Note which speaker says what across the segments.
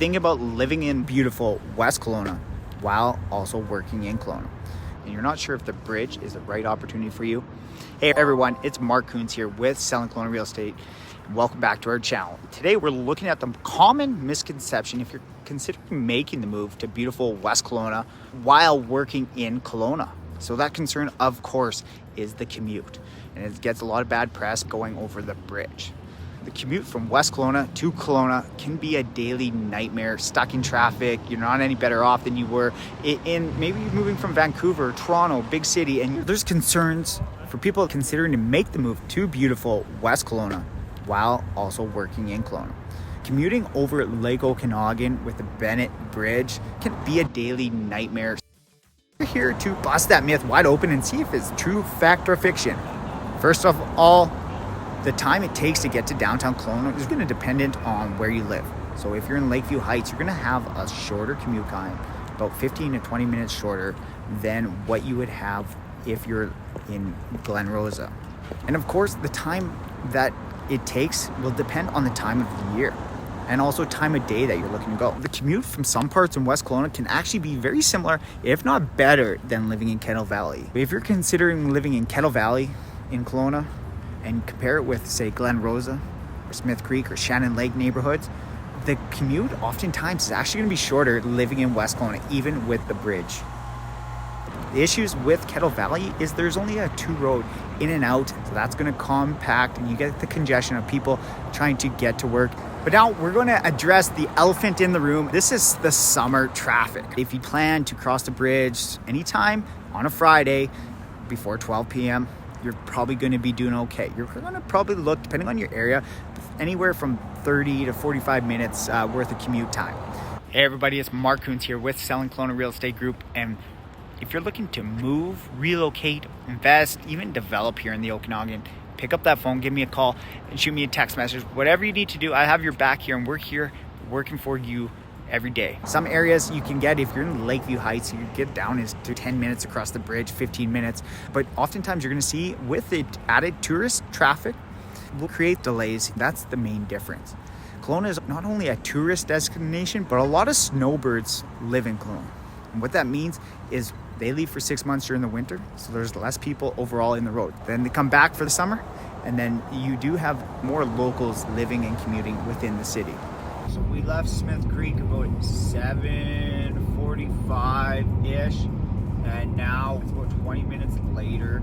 Speaker 1: thinking about living in beautiful West Kelowna while also working in Kelowna, and you're not sure if the bridge is the right opportunity for you, hey everyone, it's Mark Coons here with Selling Kelowna Real Estate. Welcome back to our channel. Today we're looking at the common misconception if you're considering making the move to beautiful West Kelowna while working in Kelowna. So that concern, of course, is the commute, and it gets a lot of bad press going over the bridge. The commute from West Kelowna to Kelowna can be a daily nightmare. Stuck in traffic, you're not any better off than you were in maybe moving from Vancouver, Toronto, big city, and there's concerns for people considering to make the move to beautiful West Kelowna while also working in Kelowna. Commuting over Lake Okanagan with the Bennett Bridge can be a daily nightmare. We're here to bust that myth wide open and see if it's true fact or fiction. First of all, the time it takes to get to downtown Kelowna is going to depend on where you live. So if you're in Lakeview Heights, you're going to have a shorter commute time, about 15 to 20 minutes shorter than what you would have if you're in Glen Rosa. And of course, the time that it takes will depend on the time of the year and also time of day that you're looking to go. The commute from some parts in West Kelowna can actually be very similar, if not better, than living in Kettle Valley. If you're considering living in Kettle Valley in Kelowna and compare it with, say, Glen Rosa or Smith Creek or Shannon Lake neighborhoods, the commute oftentimes is actually going to be shorter living in West Kelowna, even with the bridge. The issues with Kettle Valley is there's only a 2-road in and out, so that's going to compact and you get the congestion of people trying to get to work. But now we're going to address the elephant in the room. This is the summer traffic. If you plan to cross the bridge anytime on a Friday before 12 p.m., you're probably going to be doing okay. You're going to probably look, depending on your area, anywhere from 30 to 45 minutes worth of commute time. Hey everybody, it's Mark Coons here with Selling Kelowna Real Estate Group. And if you're looking to move, relocate, invest, even develop here in the Okanagan, pick up that phone, give me a call, and shoot me a text message. Whatever you need to do, I have your back here, and we're here working for you every day. Some areas you can get, if you're in Lakeview Heights, you can get down is to 10 minutes across the bridge, 15 minutes. But oftentimes you're going to see with the added tourist traffic will create delays. That's the main difference. Kelowna is not only a tourist destination, but a lot of snowbirds live in Kelowna. And what that means is they leave for 6 months during the winter, so there's less people overall in the road. Then they come back for the summer, and then you do have more locals living and commuting within the city. So we left Smith Creek about 7:45-ish, and now it's about 20 minutes later,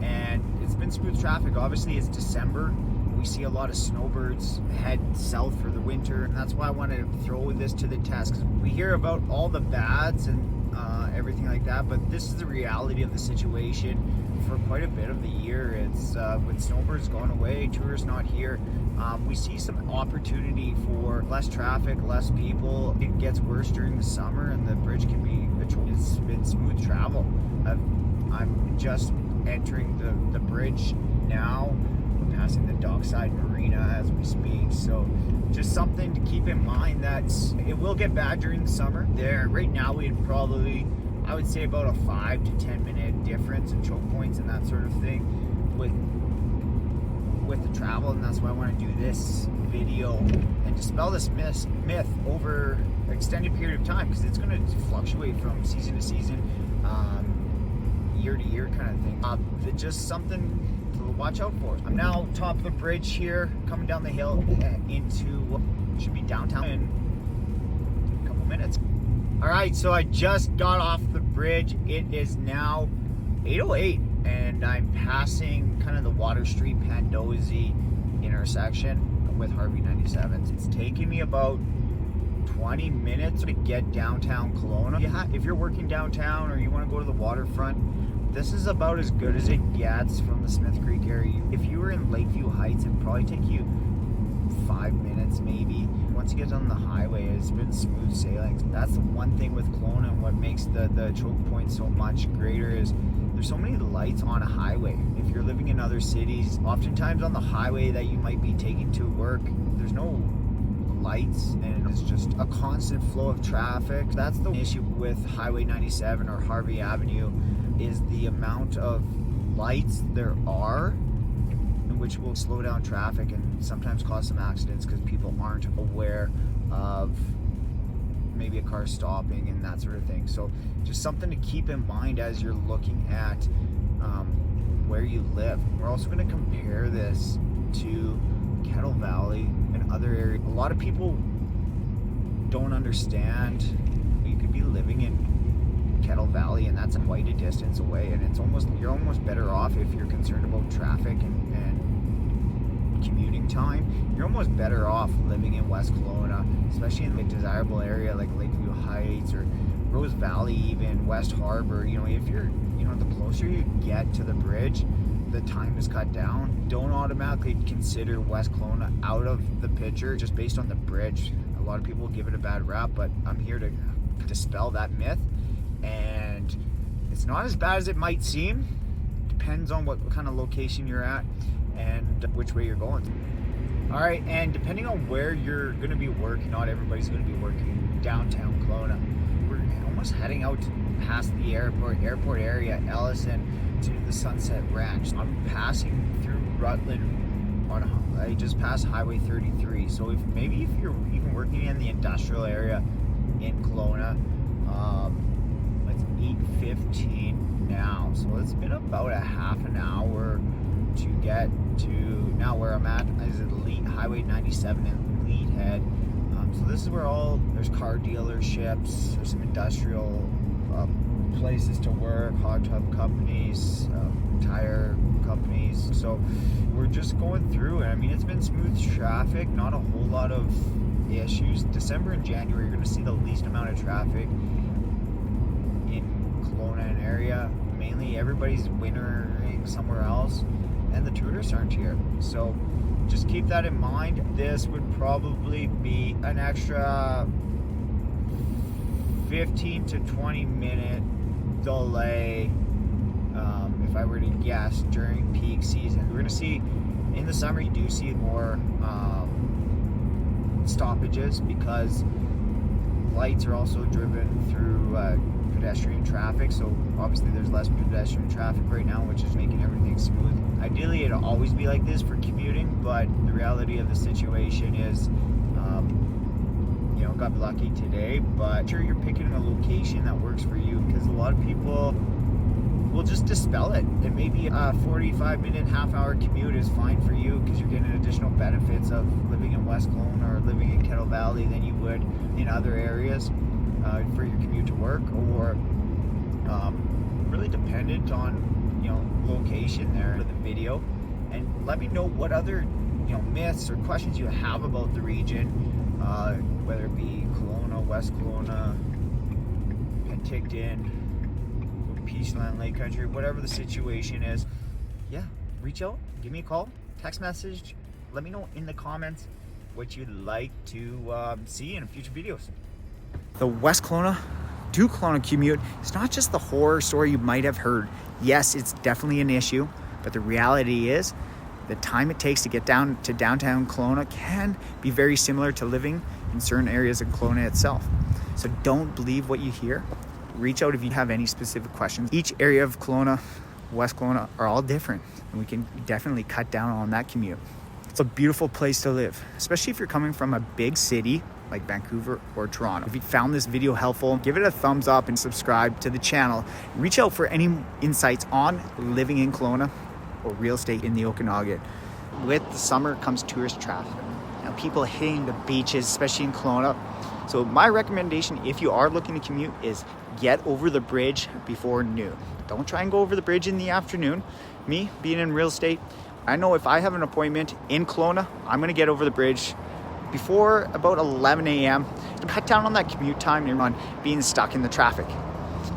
Speaker 1: and it's been smooth traffic. Obviously, it's December. We see a lot of snowbirds head south for the winter, and that's why I wanted to throw this to the test, because we hear about all the bads and everything like that, but this is the reality of the situation for quite a bit of the year. It's with snowbirds going away, tourists not here, we see some opportunity for less traffic, less people. It gets worse during the summer, and the bridge can be it's been smooth travel. I'm just entering the bridge now. We're passing the Dockside Marina as we speak, so just something to keep in mind that it will get bad during the summer. There right now we'd probably, I would say, about a 5 to 10 minute difference in choke points and that sort of thing with the travel, and that's why I want to do this video and dispel this myth over an extended period of time, because it's going to fluctuate from season to season, year to year kind of thing. Just something to watch out for. I'm now top of the bridge here, coming down the hill into should be downtown in a couple minutes. All right, so I just got off the bridge. It is now 8:08, and I'm passing kind of the Water Street Pandosy intersection with Harvey 97. It's taking me about 20 minutes to get downtown Kelowna. If you're working downtown or you want to go to the waterfront, this is about as good as it gets from the Smith Creek area. If you were in Lakeview Heights, it'd probably take you 5 minutes maybe. Once you get on the highway, it's been smooth sailing. That's the one thing with Kelowna, and what makes the choke point so much greater is there's so many lights on a highway. If you're living in other cities, oftentimes on the highway that you might be taking to work, there's no lights, and it's just a constant flow of traffic. That's the issue with Highway 97 or Harvey Avenue, is the amount of lights there are, which will slow down traffic and sometimes cause some accidents because people aren't aware of maybe a car stopping and that sort of thing. So just something to keep in mind as you're looking at where you live. We're also going to compare this to Kettle Valley and other areas. A lot of people don't understand you could be living in Kettle Valley and that's quite a distance away, and you're almost better off if you're concerned about traffic and commuting time. You're almost better off living in West Kelowna, especially in the desirable area like Lakeview Heights or Rose Valley, even West Harbor. If you're the closer you get to the bridge, the time is cut down. Don't automatically consider West Kelowna out of the picture just based on the bridge. A lot of people give it a bad rap, but I'm here to dispel that myth. And it's not as bad as it might seem. Depends on what kind of location you're at and which way you're going. All right, and depending on where you're going to be working, not everybody's going to be working downtown Kelowna. We're almost heading out past the airport area, Ellison, to the Sunset Ranch. I'm passing through Rutland I just passed Highway 33. So if you're even working in the industrial area in Kelowna, it's 8:15 now. So it's been about a half an hour to get to now where I'm at is Highway 97 in Leadhead. So this is where there's car dealerships, there's some industrial places to work, hot tub companies, tire companies. So we're just going through it. I mean, it's been smooth traffic, not a whole lot of issues. December and January, you're going to see the least amount of traffic in Kelowna and area. Mainly everybody's wintering somewhere else and the tourists aren't here. So just keep that in mind. This would probably be an extra 15 to 20 minute delay if I were to guess during peak season. We're going to see in the summer you do see more stoppages because lights are also driven through pedestrian traffic, so obviously there's less pedestrian traffic right now, which is making everything smooth. Ideally it'll always be like this for commuting, but the reality of the situation is got lucky today, but sure you're picking a location that works for you, because a lot of people will just dispel it. It may be a 45-minute, half-hour commute is fine for you because you're getting additional benefits of living in West Kelowna or living in Kettle Valley than you would in other areas for your commute to work, or really dependent on location there in the video. And let me know what other myths or questions you have about the region, whether it be Kelowna, West Kelowna, Penticton, Peaceland, Lake Country, whatever the situation is. Yeah, reach out, give me a call, text message, let me know in the comments what you'd like to see in future videos. The West Kelowna to Kelowna commute is not just the horror story you might have heard. Yes, it's definitely an issue, but the reality is the time it takes to get down to downtown Kelowna can be very similar to living in certain areas of Kelowna itself. So don't believe what you hear. Reach out if you have any specific questions. Each area of Kelowna, West Kelowna, are all different, and we can definitely cut down on that commute. It's a beautiful place to live, especially if you're coming from a big city like Vancouver or Toronto. If you found this video helpful, give it a thumbs up and subscribe to the channel. Reach out for any insights on living in Kelowna or real estate in the Okanagan. With the summer comes tourist traffic. Now, people hitting the beaches, especially in Kelowna. So my recommendation, if you are looking to commute, is get over the bridge before noon. Don't try and go over the bridge in the afternoon. Me, being in real estate, I know if I have an appointment in Kelowna, I'm gonna get over the bridge before about 11 a.m. to cut down on that commute time and on being stuck in the traffic.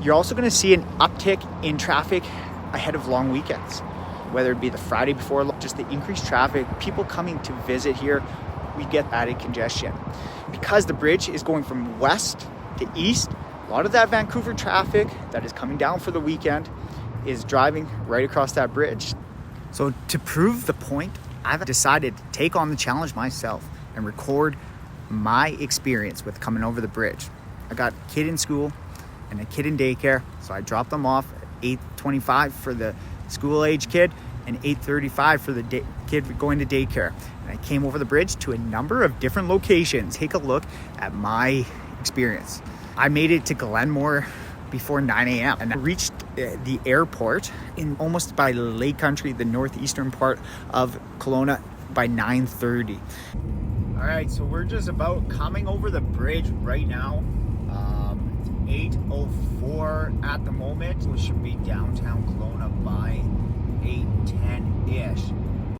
Speaker 1: You're also gonna see an uptick in traffic ahead of long weekends, whether it be the Friday before, just the increased traffic, people coming to visit here, we get added congestion. Because the bridge is going from west to east, a lot of that Vancouver traffic that is coming down for the weekend is driving right across that bridge. So to prove the point, I've decided to take on the challenge myself and record my experience with coming over the bridge. I got a kid in school and a kid in daycare, so I dropped them off at 8:25 for the school age kid and 8:35 for the kid going to daycare. And I came over the bridge to a number of different locations. Take a look at my experience. I made it to Glenmore before 9 a.m. and I reached the airport in almost by Lake Country, the northeastern part of Kelowna, by 9:30. All right, so we're just about coming over the bridge right now. It's 8:04 at the moment. We should be downtown Kelowna by 8:10-ish.